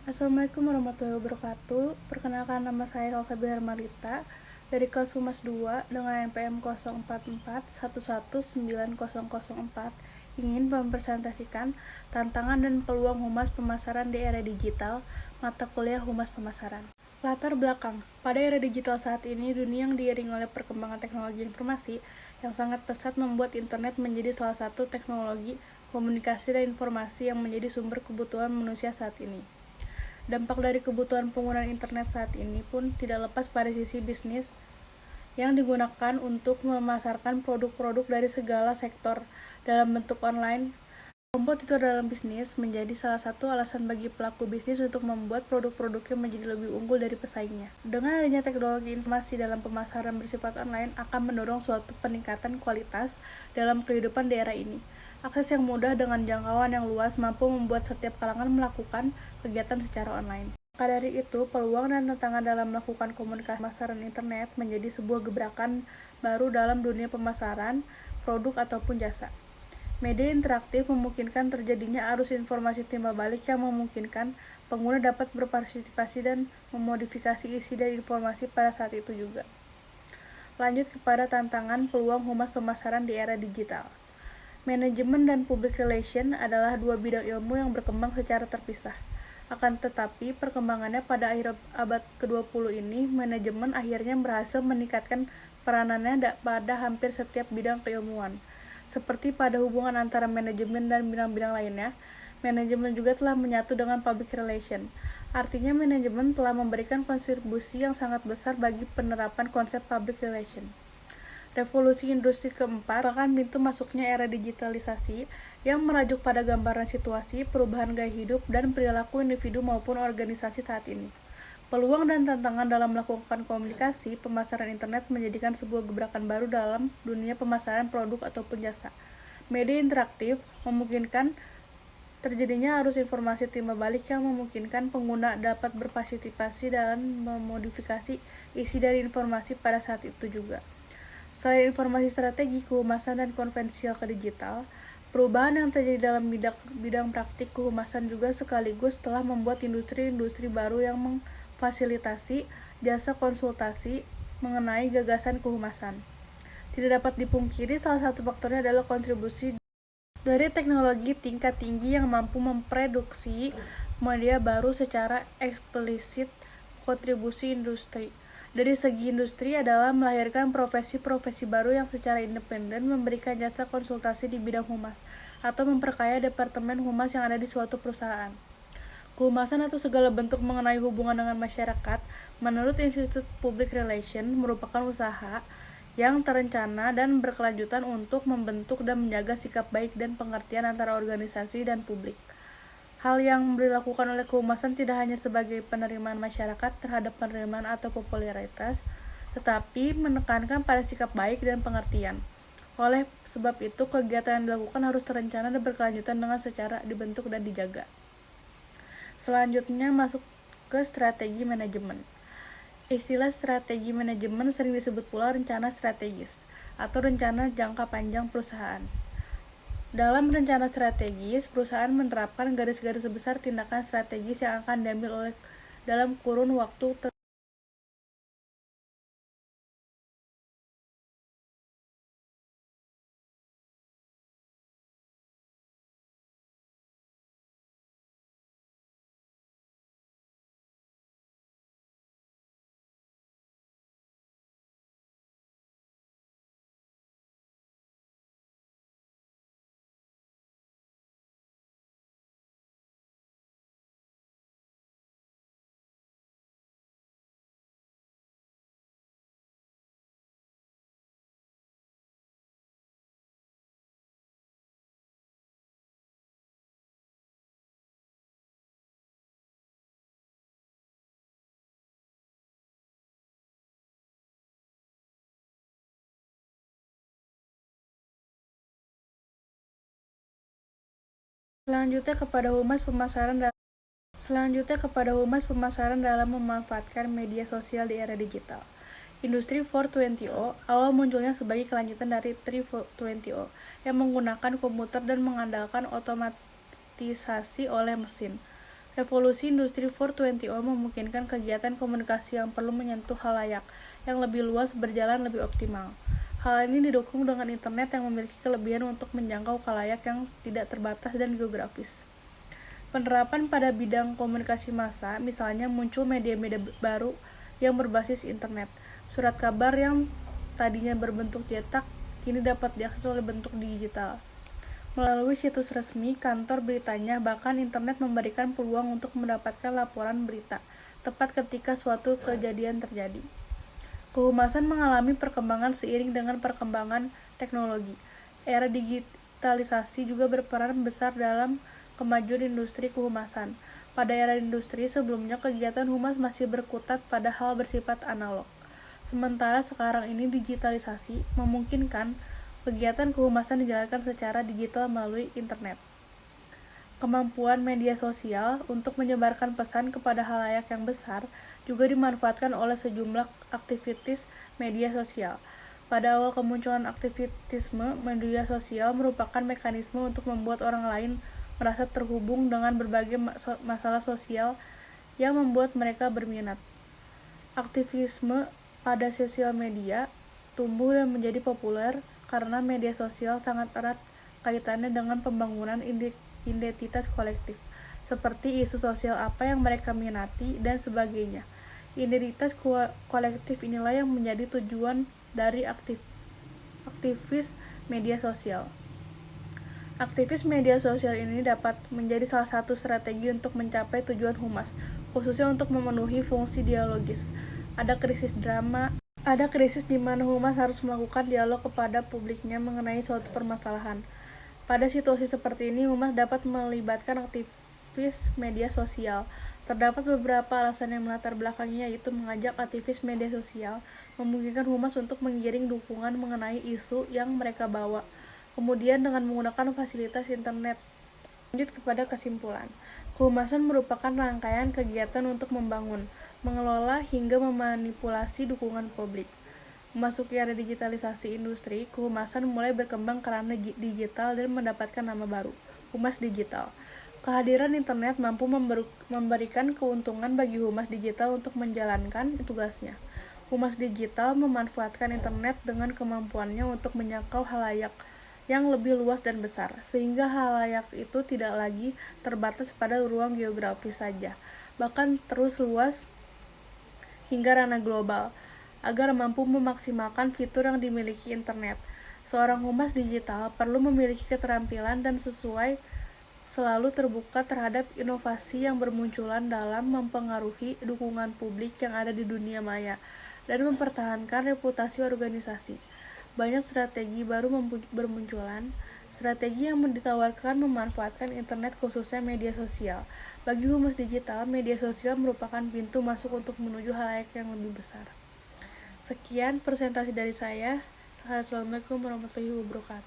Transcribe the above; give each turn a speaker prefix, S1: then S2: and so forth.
S1: Assalamualaikum warahmatullahi wabarakatuh. Perkenalkan, nama saya Salsabila Marita dari kelas Humas 2 dengan NPM 0441190004 ingin mempresentasikan tantangan dan peluang humas pemasaran di era digital, mata kuliah Humas Pemasaran. Latar belakang, pada era digital saat ini, dunia yang diiringi oleh perkembangan teknologi informasi yang sangat pesat membuat internet menjadi salah satu teknologi komunikasi dan informasi yang menjadi sumber kebutuhan manusia saat ini. Dampak dari kebutuhan penggunaan internet saat ini pun tidak lepas pada sisi bisnis yang digunakan untuk memasarkan produk-produk dari segala sektor dalam bentuk online. Kompetitor dalam bisnis menjadi salah satu alasan bagi pelaku bisnis untuk membuat produk-produknya menjadi lebih unggul dari pesaingnya. Dengan adanya teknologi informasi dalam pemasaran bersifat online akan mendorong suatu peningkatan kualitas dalam kehidupan di era ini. Akses yang mudah dengan jangkauan yang luas mampu membuat setiap kalangan melakukan kegiatan secara online. Maka dari itu, peluang dan tantangan dalam melakukan komunikasi pemasaran internet menjadi sebuah gebrakan baru dalam dunia pemasaran, produk ataupun jasa. Media interaktif memungkinkan terjadinya arus informasi timbal balik yang memungkinkan pengguna dapat berpartisipasi dan memodifikasi isi dari informasi pada saat itu juga. Lanjut kepada tantangan peluang humas pemasaran di era digital. Manajemen dan public relation adalah dua bidang ilmu yang berkembang secara terpisah. Akan tetapi, perkembangannya pada akhir abad ke-20 ini, manajemen akhirnya berhasil meningkatkan peranannya pada hampir setiap bidang keilmuan. Seperti pada hubungan antara manajemen dan bidang-bidang lainnya, manajemen juga telah menyatu dengan public relation. Artinya, manajemen telah memberikan kontribusi yang sangat besar bagi penerapan konsep public relation. Revolusi industri keempat merupakan pintu masuknya era digitalisasi yang merajuk pada gambaran situasi, perubahan gaya hidup, dan perilaku individu maupun organisasi saat ini. Peluang dan tantangan dalam melakukan komunikasi pemasaran internet menjadikan sebuah gebrakan baru dalam dunia pemasaran produk ataupun jasa. Media interaktif memungkinkan terjadinya arus informasi timbal balik yang memungkinkan pengguna dapat berpartisipasi dalam memodifikasi isi dari informasi pada saat itu juga. Selain informasi strategi, kehumasan, dan konvensional ke digital, perubahan yang terjadi dalam bidang praktik kehumasan juga sekaligus telah membuat industri-industri baru yang memfasilitasi jasa konsultasi mengenai gagasan kehumasan. Tidak dapat dipungkiri, salah satu faktornya adalah kontribusi dari teknologi tingkat tinggi yang mampu memproduksi media baru secara eksplisit. Kontribusi industri dari segi industri adalah melahirkan profesi-profesi baru yang secara independen memberikan jasa konsultasi di bidang humas atau memperkaya departemen humas yang ada di suatu perusahaan. Kehumasan atau segala bentuk mengenai hubungan dengan masyarakat, menurut Institute Public Relation, merupakan usaha yang terencana dan berkelanjutan untuk membentuk dan menjaga sikap baik dan pengertian antara organisasi dan publik. Hal yang dilakukan oleh kehumasan tidak hanya sebagai penerimaan masyarakat terhadap penerimaan atau popularitas, tetapi menekankan pada sikap baik dan pengertian. Oleh sebab itu, kegiatan yang dilakukan harus terencana dan berkelanjutan dengan secara dibentuk dan dijaga. Selanjutnya masuk ke strategi manajemen. Istilah strategi manajemen sering disebut pula rencana strategis atau rencana jangka panjang perusahaan. Dalam rencana strategis, perusahaan menerapkan garis-garis besar tindakan strategis yang akan diambil oleh dalam kurun waktu tertentu. Selanjutnya kepada humas pemasaran dalam memanfaatkan media sosial di era digital. Industri 4.0 awal munculnya sebagai kelanjutan dari 3.0 yang menggunakan komputer dan mengandalkan otomatisasi oleh mesin. Revolusi Industri 4.0 memungkinkan kegiatan komunikasi yang perlu menyentuh khalayak yang lebih luas berjalan lebih optimal. Hal ini didukung dengan internet yang memiliki kelebihan untuk menjangkau khalayak yang tidak terbatas dan geografis. Penerapan pada bidang komunikasi massa, misalnya muncul media-media baru yang berbasis internet. Surat kabar yang tadinya berbentuk cetak, kini dapat diakses oleh bentuk digital. Melalui situs resmi, kantor beritanya, bahkan internet memberikan peluang untuk mendapatkan laporan berita, tepat ketika suatu kejadian terjadi. Kehumasan mengalami perkembangan seiring dengan perkembangan teknologi. Era digitalisasi juga berperan besar dalam kemajuan industri kehumasan. Pada era industri sebelumnya, kegiatan humas masih berkutat pada hal bersifat analog. Sementara sekarang ini digitalisasi memungkinkan kegiatan kehumasan dijalankan secara digital melalui internet. Kemampuan media sosial untuk menyebarkan pesan kepada khalayak yang besar juga dimanfaatkan oleh sejumlah aktivis media sosial. Pada awal kemunculan aktivisme, media sosial merupakan mekanisme untuk membuat orang lain merasa terhubung dengan berbagai masalah sosial yang membuat mereka berminat. Aktivisme pada sosial media tumbuh dan menjadi populer karena media sosial sangat erat kaitannya dengan pembangunan identitas kolektif, seperti isu sosial apa yang mereka minati dan sebagainya. Identitas kolektif inilah yang menjadi tujuan dari aktivis media sosial. Aktivis media sosial ini dapat menjadi salah satu strategi untuk mencapai tujuan humas, khususnya untuk memenuhi fungsi dialogis. Ada krisis di mana humas harus melakukan dialog kepada publiknya mengenai suatu permasalahan. Pada situasi seperti ini, humas dapat melibatkan aktivis media sosial. Terdapat beberapa alasan yang melatar belakangnya, yaitu mengajak aktivis media sosial, memungkinkan humas untuk menggiring dukungan mengenai isu yang mereka bawa. Kemudian dengan menggunakan fasilitas internet. Lanjut kepada kesimpulan. Kehumasan merupakan rangkaian kegiatan untuk membangun, mengelola hingga memanipulasi dukungan publik. Memasuki era digitalisasi industri, kehumasan mulai berkembang karena digital dan mendapatkan nama baru, humas digital. Kehadiran internet mampu memberikan keuntungan bagi humas digital untuk menjalankan tugasnya. Humas digital memanfaatkan internet dengan kemampuannya untuk menjangkau khalayak yang lebih luas dan besar, sehingga khalayak itu tidak lagi terbatas pada ruang geografis saja, bahkan terus luas hingga ranah global. Agar mampu memaksimalkan fitur yang dimiliki internet, seorang humas digital perlu memiliki keterampilan dan selalu terbuka terhadap inovasi yang bermunculan dalam mempengaruhi dukungan publik yang ada di dunia maya dan mempertahankan reputasi organisasi. Banyak strategi baru bermunculan. Strategi yang ditawarkan memanfaatkan internet, khususnya media sosial. Bagi humas digital, media sosial merupakan pintu masuk untuk menuju khalayak yang lebih besar. Sekian presentasi dari saya. Assalamualaikum warahmatullahi wabarakatuh.